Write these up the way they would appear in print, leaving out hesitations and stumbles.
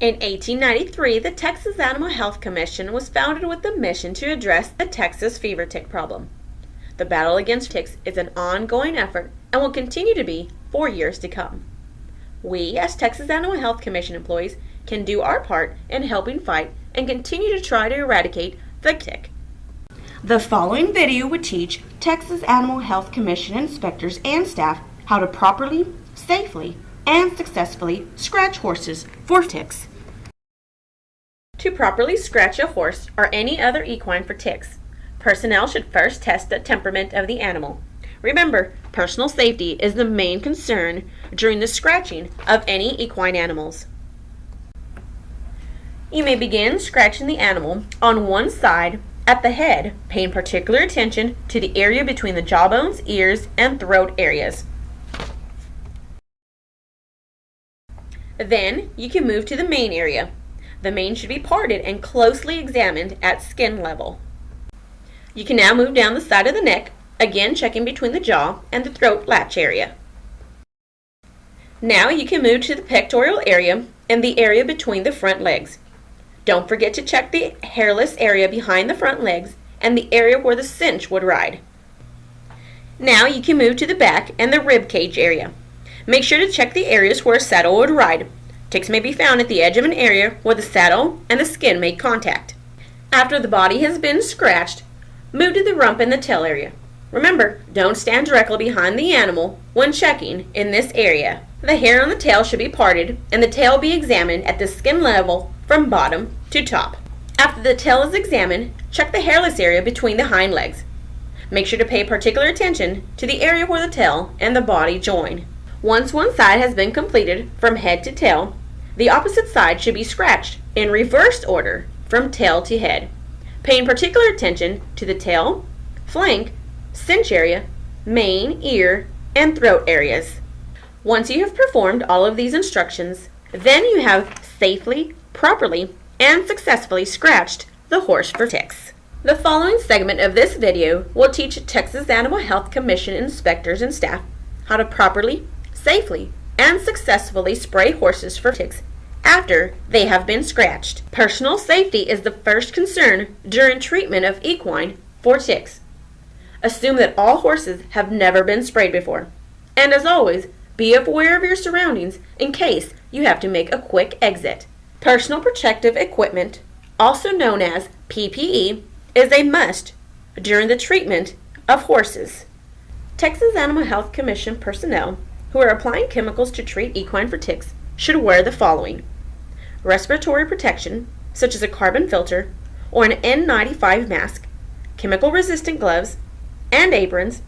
In 1893, the Texas Animal Health Commission was founded with the mission to address the Texas fever tick problem. The battle against ticks is an ongoing effort and will continue to be for years to come. We, as Texas Animal Health Commission employees, can do our part in helping fight and continue to try to eradicate the tick. The following video would teach Texas Animal Health Commission inspectors and staff how to properly, safely, and successfully scratch horses for ticks. To properly scratch a horse or any other equine for ticks, personnel should first test the temperament of the animal. Remember, personal safety is the main concern during the scratching of any equine animals. You may begin scratching the animal on one side at the head, paying particular attention to the area between the jawbones, ears, and throat areas. Then you can move to the mane area. The mane should be parted and closely examined at skin level. You can now move down the side of the neck, again checking between the jaw and the throat latch area. Now you can move to the pectoral area and the area between the front legs. Don't forget to check the hairless area behind the front legs and the area where the cinch would ride. Now you can move to the back and the rib cage area. Make sure to check the areas where a saddle would ride. Ticks may be found at the edge of an area where the saddle and the skin make contact. After the body has been scratched, move to the rump and the tail area. Remember, don't stand directly behind the animal when checking in this area. The hair on the tail should be parted and the tail be examined at the skin level from bottom to top. After the tail is examined, check the hairless area between the hind legs. Make sure to pay particular attention to the area where the tail and the body join. Once one side has been completed from head to tail, the opposite side should be scratched in reverse order from tail to head, paying particular attention to the tail, flank, cinch area, mane, ear, and throat areas. Once you have performed all of these instructions, then you have safely, properly, and successfully scratched the horse for ticks. The following segment of this video will teach Texas Animal Health Commission inspectors and staff how to properly, safely, and successfully spray horses for ticks after they have been scratched. Personal safety is the first concern during treatment of equine for ticks. Assume that all horses have never been sprayed before. And as always, be aware of your surroundings in case you have to make a quick exit. Personal protective equipment, also known as PPE, is a must during the treatment of horses. Texas Animal Health Commission personnel who are applying chemicals to treat equine for ticks should wear the following: respiratory protection, such as a carbon filter or an N95 mask, chemical-resistant gloves and aprons,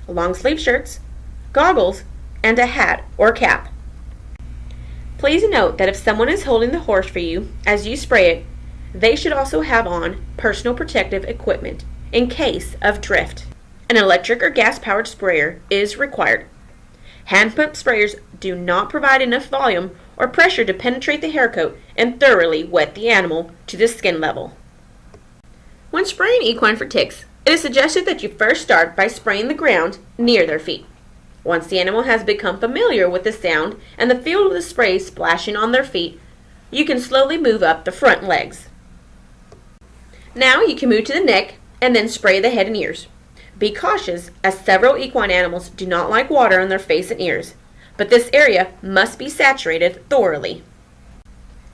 long-sleeve shirts, goggles, and a hat or cap. Please note that if someone is holding the horse for you as you spray it, they should also have on personal protective equipment in case of drift. An electric or gas-powered sprayer is required. Hand pump sprayers do not provide enough volume or pressure to penetrate the hair coat and thoroughly wet the animal to the skin level. When spraying equine for ticks, it is suggested that you first start by spraying the ground near their feet. Once the animal has become familiar with the sound and the feel of the spray splashing on their feet, you can slowly move up the front legs. Now you can move to the neck and then spray the head and ears. Be cautious, as several equine animals do not like water on their face and ears, but this area must be saturated thoroughly.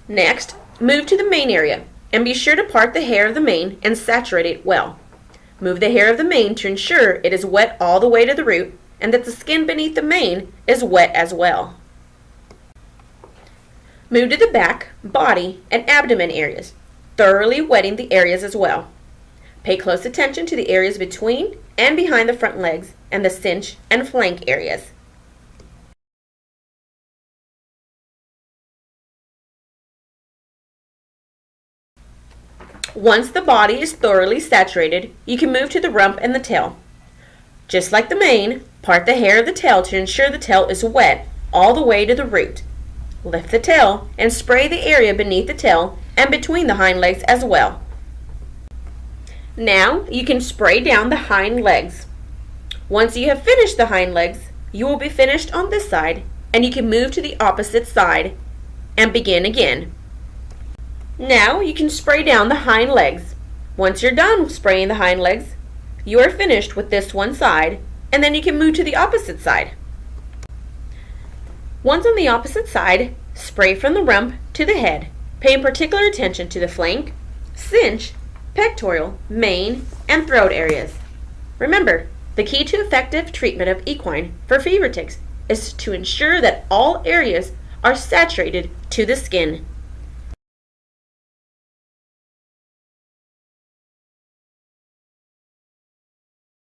Next, move to the mane area and be sure to part the hair of the mane and saturate it well. Move the hair of the mane to ensure it is wet all the way to the root and that the skin beneath the mane is wet as well. Move to the back, body, and abdomen areas, thoroughly wetting the areas as well. Pay close attention to the areas between and behind the front legs and the cinch and flank areas. Once the body is thoroughly saturated, you can move to the rump and the tail. Just like the mane, part the hair of the tail to ensure the tail is wet all the way to the root. Lift the tail and spray the area beneath the tail and between the hind legs as well. Now you can spray down the hind legs. Once you have finished the hind legs, you will be finished on this side, and you can move to the opposite side and begin again. Now you can spray down the hind legs. Once you're done spraying the hind legs, you are finished with this one side, and then you can move to the opposite side. Once on the opposite side, spray from the rump to the head, paying particular attention to the flank, cinch, pectoral, mane, and throat areas. Remember, the key to effective treatment of equine for fever ticks is to ensure that all areas are saturated to the skin.